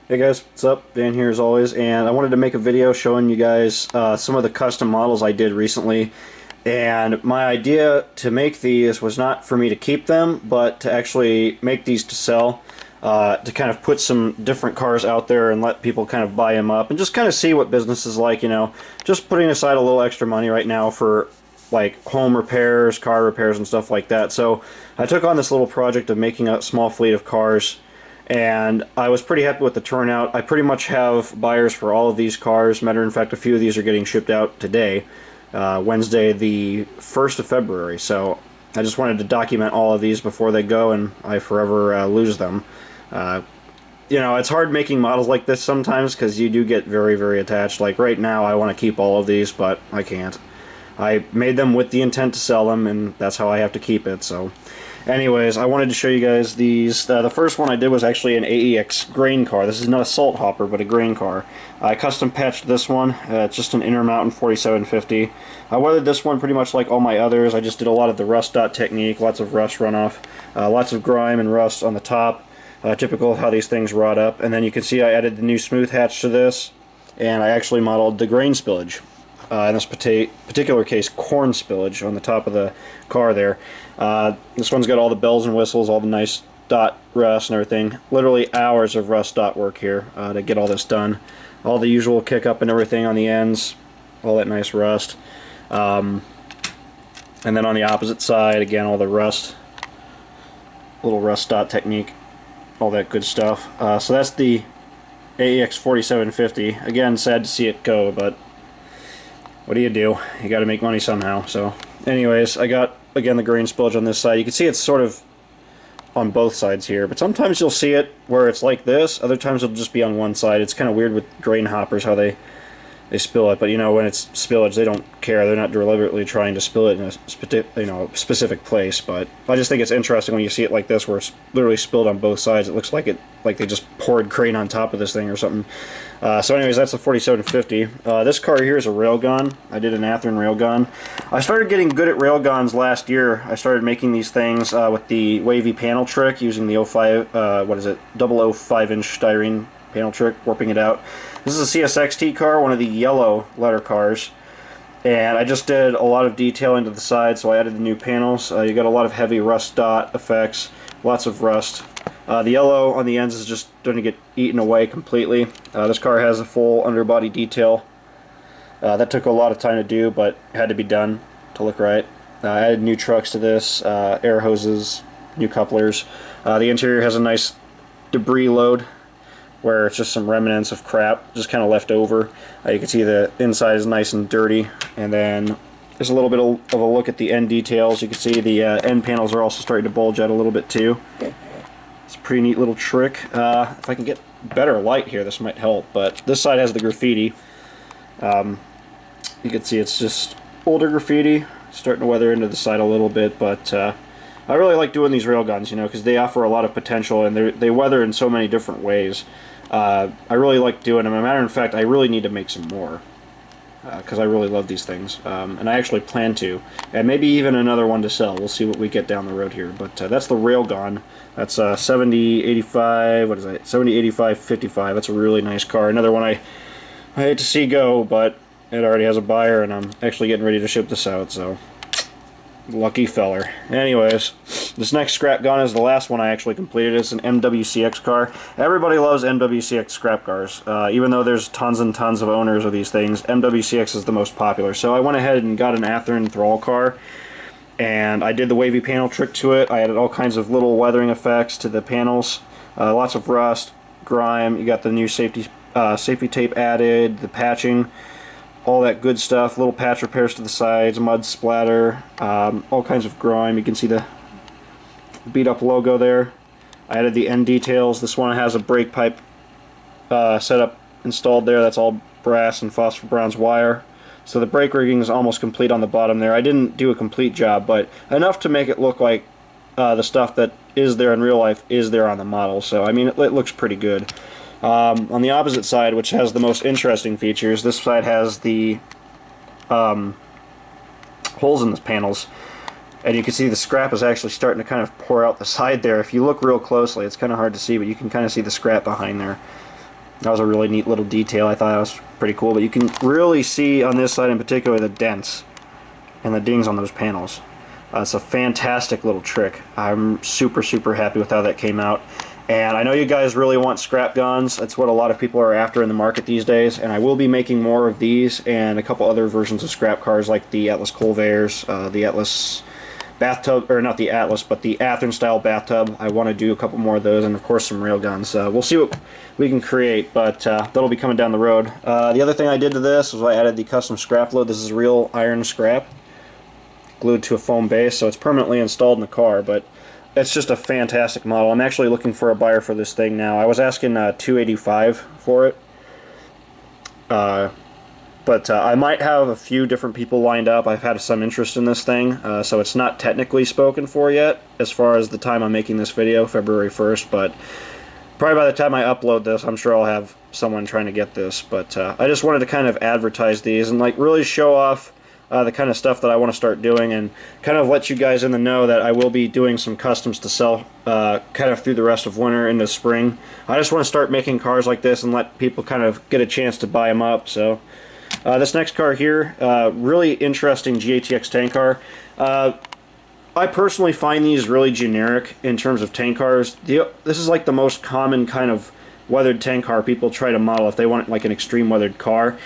Hey guys, what's up? Dan here as always, and I wanted to make a video showing you guys some of the custom models I did recently. And my idea to make these was not for me to keep them, but to actually make these to sell, to kind of put some different cars out there and let people kind of buy them up and just kind of see what business is like, just putting aside a little extra money right now for like home repairs, car repairs, and stuff like that. So I took on this little project of making a small fleet of cars, and I was pretty happy with the turnout. I pretty much have buyers for all of these cars. Matter of fact, a few of these are getting shipped out today, Wednesday the 1st of February. So I just wanted to document all of these before they go and I forever lose them. It's hard making models like this sometimes because you do get very, very attached. Like right now, I want to keep all of these, but I can't. I made them with the intent to sell them, and that's how I have to keep it. So anyways, I wanted to show you guys these. The first one I did was actually an AEX grain car. This is not a salt hopper, but a grain car. I custom patched this one. It's just an Intermountain 4750. I weathered this one pretty much like all my others. I just did a lot of the rust dot technique, lots of rust runoff, lots of grime and rust on the top, typical of how these things rot up. And then you can see I added the new smooth hatch to this, and I actually modeled the grain spillage. In this particular case, corn spillage on the top of the car there. This one's got all the bells and whistles, all the nice dot rust and everything. Literally hours of rust dot work here to get all this done. All the usual kick up and everything on the ends, all that nice rust. And then on the opposite side, again, all the rust, little rust dot technique, all that good stuff. So that's the AEX 4750. Again, sad to see it go, but what do? You got to make money somehow. So anyways, I got, again, the grain spillage on this side. You can see it's sort of on both sides here, but sometimes you'll see it where it's like this. Other times it'll just be on one side. It's kind of weird with grain hoppers how they spill it, but when it's spillage, they don't care. They're not deliberately trying to spill it in a specific place. But I just think it's interesting when you see it like this, where it's literally spilled on both sides. It looks like they just poured grain on top of this thing or something. So anyways, that's the 4750. This car here is a railgun. I did an Athearn railgun. I started getting good at railguns last year. I started making these things with the wavy panel trick using the 005-inch styrene panel trick, warping it out. This is a CSXT car, one of the yellow letter cars, and I just did a lot of detailing to the side, so I added the new panels. You got a lot of heavy rust dot effects, lots of rust. The yellow on the ends is just going to get eaten away completely. This car has a full underbody detail. That took a lot of time to do, but had to be done to look right. I added new trucks to this, air hoses, new couplers. The interior has a nice debris load, where it's just some remnants of crap just kind of left over. You can see the inside is nice and dirty, and then there's a little bit of a look at the end details. You can see the end panels are also starting to bulge out a little bit too. It's a pretty neat little trick. If I can get better light here, this might help, but this side has the graffiti. You can see it's just older graffiti, starting to weather into the side a little bit, but I really like doing these railguns, because they offer a lot of potential, and they weather in so many different ways. I really like doing them. As a matter of fact, I really need to make some more, because I really love these things, and I actually plan to, and maybe even another one to sell. We'll see what we get down the road here, but that's the railgun. That's 7085. What is that? 7085-55. That's a really nice car. Another one I hate to see go, but it already has a buyer, and I'm actually getting ready to ship this out. So lucky feller. Anyways, this next scrap gun is the last one I actually completed. It's an MWCX car. Everybody loves MWCX scrap cars. Even though there's tons and tons of owners of these things, MWCX is the most popular. So I went ahead and got an Athearn Thrall car, and I did the wavy panel trick to it. I added all kinds of little weathering effects to the panels. Lots of rust, grime. You got the new safety tape added, the patching, all that good stuff, little patch repairs to the sides, mud splatter, all kinds of grime. You can see the beat up logo there. I added the end details. This one has a brake pipe setup installed there. That's all brass and phosphor bronze wire. So the brake rigging is almost complete on the bottom there. I didn't do a complete job, but enough to make it look like the stuff that is there in real life is there on the model. So I mean, it looks pretty good. On the opposite side, which has the most interesting features, this side has the holes in the panels, and you can see the scrap is actually starting to kind of pour out the side there. If you look real closely, it's kind of hard to see, but you can kind of see the scrap behind there. That was a really neat little detail. I thought that was pretty cool, but you can really see on this side in particular the dents and the dings on those panels. It's a fantastic little trick. I'm super happy with how that came out. And I know you guys really want scrap guns. That's what a lot of people are after in the market these days. And I will be making more of these and a couple other versions of scrap cars like the Atlas Colvaires, the Atlas bathtub, or not the Atlas, but the Athearn style bathtub. I want to do a couple more of those, and of course some rail guns. We'll see what we can create, but that'll be coming down the road. The other thing I did to this was I added the custom scrap load. This is real iron scrap glued to a foam base, so it's permanently installed in the car, but it's just a fantastic model. I'm actually looking for a buyer for this thing now. I was asking $285 for it, but I might have a few different people lined up. I've had some interest in this thing, so it's not technically spoken for yet as far as the time I'm making this video, February 1st, but probably by the time I upload this, I'm sure I'll have someone trying to get this. But I just wanted to kind of advertise these and like really show off the kind of stuff that I want to start doing, and kind of let you guys in the know that I will be doing some customs to sell kind of through the rest of winter into spring. I just want to start making cars like this and let people kind of get a chance to buy them up. So this next car here, really interesting GATX tank car. I personally find these really generic in terms of tank cars. This is like the most common kind of weathered tank car people try to model if they want like an extreme weathered car.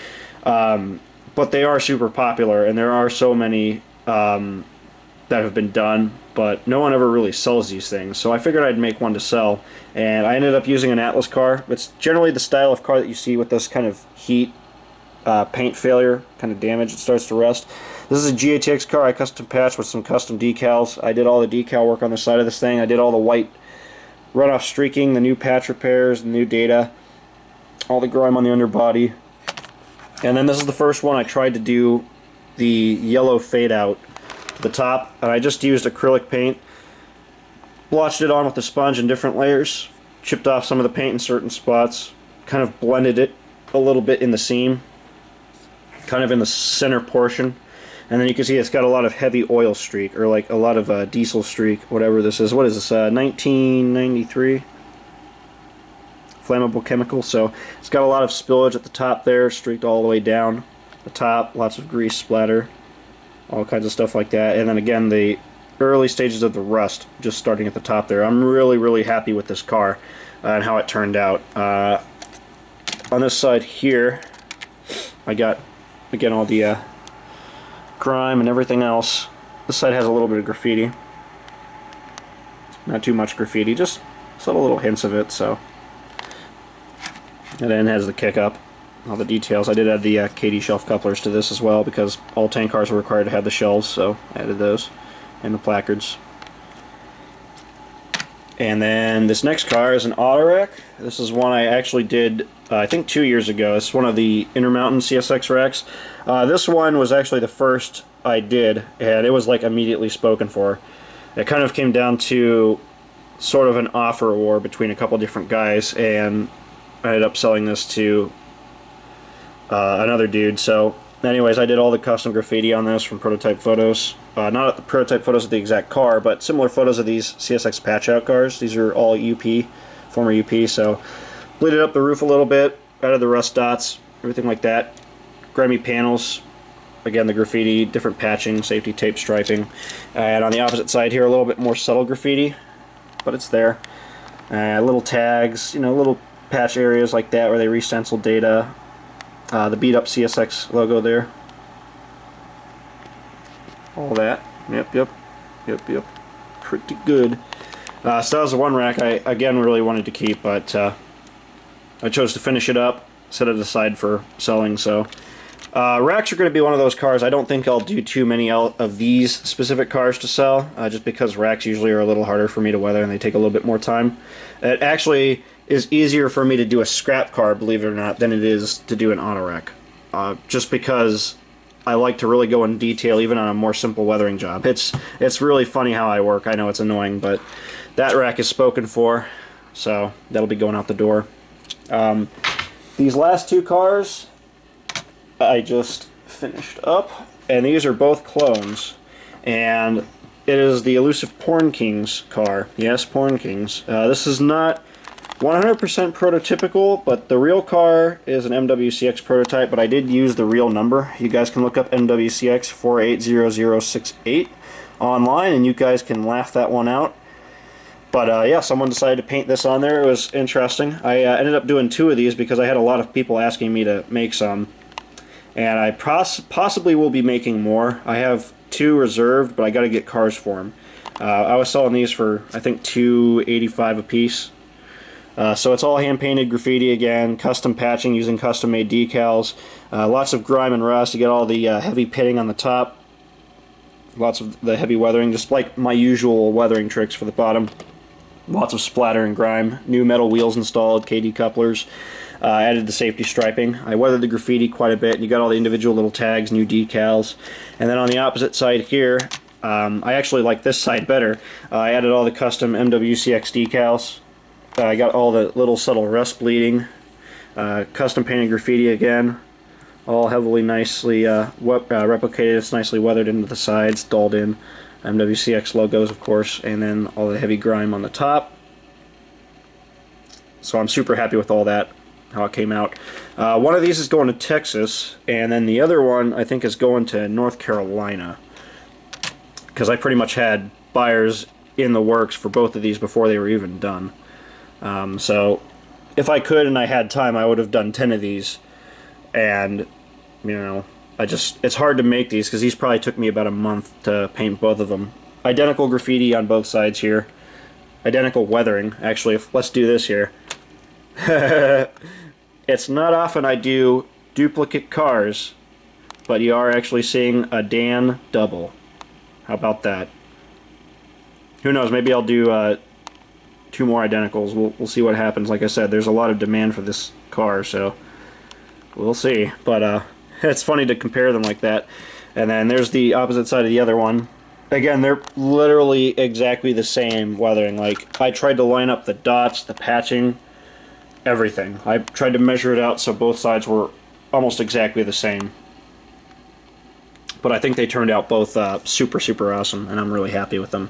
But they are super popular, and there are so many that have been done, but no one ever really sells these things. So I figured I'd make one to sell, and I ended up using an Atlas car. It's generally the style of car that you see with this kind of heat, paint failure, kind of damage. It starts to rust. This is a GATX car I custom patched with some custom decals. I did all the decal work on the side of this thing. I did all the white runoff streaking, the new patch repairs, the new data, all the grime on the underbody. And then this is the first one I tried to do the yellow fade out to the top, and I just used acrylic paint, blotched it on with the sponge in different layers, chipped off some of the paint in certain spots, kind of blended it a little bit in the seam, kind of in the center portion, and then you can see it's got a lot of heavy oil streak, or like a lot of diesel streak, whatever this is. What is this, 1993? Flammable chemical, so it's got a lot of spillage at the top there, streaked all the way down the top, lots of grease splatter, all kinds of stuff like that. And then again, the early stages of the rust just starting at the top there. I'm really happy with this car and how it turned out. On this side here, I got again all the grime and everything else. This side has a little bit of graffiti, not too much graffiti, just subtle little hints of it. So. And then it has the kick up, all the details. I did add the KD shelf couplers to this as well because all tank cars are required to have the shelves, so I added those, and the placards. And then this next car is an Autorack. This is one I actually did, I think 2 years ago. It's one of the Intermountain CSX racks. This one was actually the first I did, and it was like immediately spoken for. It kind of came down to sort of an offer war between a couple different guys, and I ended up selling this to another dude. So anyways, I did all the custom graffiti on this from prototype photos. Not the prototype photos of the exact car, but similar photos of these CSX patch out cars. These are all UP, former UP. So bleeded up the roof a little bit, added the rust dots, everything like that. Grimy panels. Again, the graffiti, different patching, safety tape striping. And on the opposite side here, a little bit more subtle graffiti, but it's there. Little tags, you know, little patch areas like that where they re-stenciled data, the beat up CSX logo there, all that. Yep, pretty good. So that was the one rack I again really wanted to keep, but I chose to finish it up, set it aside for selling. So racks are going to be one of those cars. I don't think I'll do too many of these specific cars to sell, just because racks usually are a little harder for me to weather and they take a little bit more time. It actually is easier for me to do a scrap car, believe it or not, than it is to do an Autorack. Just because I like to really go in detail even on a more simple weathering job. It's really funny how I work. I know it's annoying, but that rack is spoken for, so that'll be going out the door. These last two cars I just finished up, and these are both clones, and it is the elusive Porn Kings car. Yes, Porn Kings. This is not 100% prototypical, but the real car is an MWCX prototype, but I did use the real number. You guys can look up MWCX 480068 online, and you guys can laugh that one out. But yeah, someone decided to paint this on there. It was interesting. I ended up doing 2 of these because I had a lot of people asking me to make some. And I possibly will be making more. I have 2 reserved, but I got to get cars for them. I was selling these for, I think, $2.85 a piece. So it's all hand-painted graffiti again, custom patching using custom-made decals, lots of grime and rust. You get all the heavy pitting on the top, lots of the heavy weathering, just like my usual weathering tricks for the bottom. Lots of splatter and grime, new metal wheels installed, KD couplers, added the safety striping. I weathered the graffiti quite a bit, and you got all the individual little tags, new decals. And then on the opposite side here, I actually like this side better. I added all the custom MWCX decals. I got all the little subtle rust bleeding, custom painted graffiti again, all heavily nicely replicated. It's nicely weathered into the sides, dulled in. MWCX logos, of course, and then all the heavy grime on the top. So I'm super happy with all that, how it came out. One of these is going to Texas, and then the other one I think is going to North Carolina, because I pretty much had buyers in the works for both of these before they were even done. So if I could and I had time, I would have done 10 of these, and you know, it's hard to make these because these probably took me about a month to paint both of them. Identical graffiti on both sides here, identical weathering. Actually, let's do this here. It's not often I do duplicate cars, but you are actually seeing a Dan double. How about that? Who knows, maybe I'll do 2 more identicals. We'll see what happens. Like I said, there's a lot of demand for this car, so we'll see. But it's funny to compare them like that. And then there's the opposite side of the other one. Again, they're literally exactly the same weathering. Like, I tried to line up the dots, the patching, everything. I tried to measure it out so both sides were almost exactly the same. But I think they turned out both super, super awesome, and I'm really happy with them.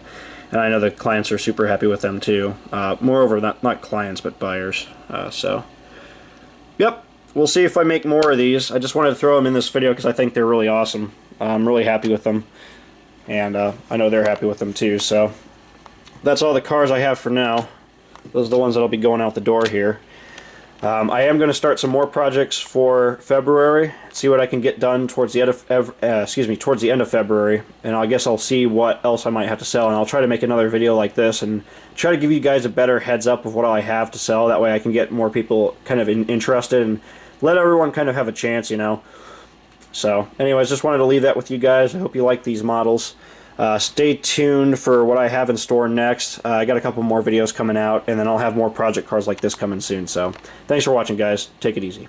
And I know the clients are super happy with them too. Moreover, not clients, but buyers. So, yep. We'll see if I make more of these. I just wanted to throw them in this video because I think they're really awesome. I'm really happy with them. And I know they're happy with them too. So, that's all the cars I have for now. Those are the ones that'll be going out the door here. I am going to start some more projects for February. See what I can get done towards the end of towards the end of February, and I guess I'll see what else I might have to sell, and I'll try to make another video like this and try to give you guys a better heads up of what I have to sell. That way I can get more people kind of interested and let everyone kind of have a chance, you know. So, anyways, just wanted to leave that with you guys. I hope you like these models. Stay tuned for what I have in store next. I got a couple more videos coming out, and then I'll have more project cars like this coming soon. So, thanks for watching, guys. Take it easy.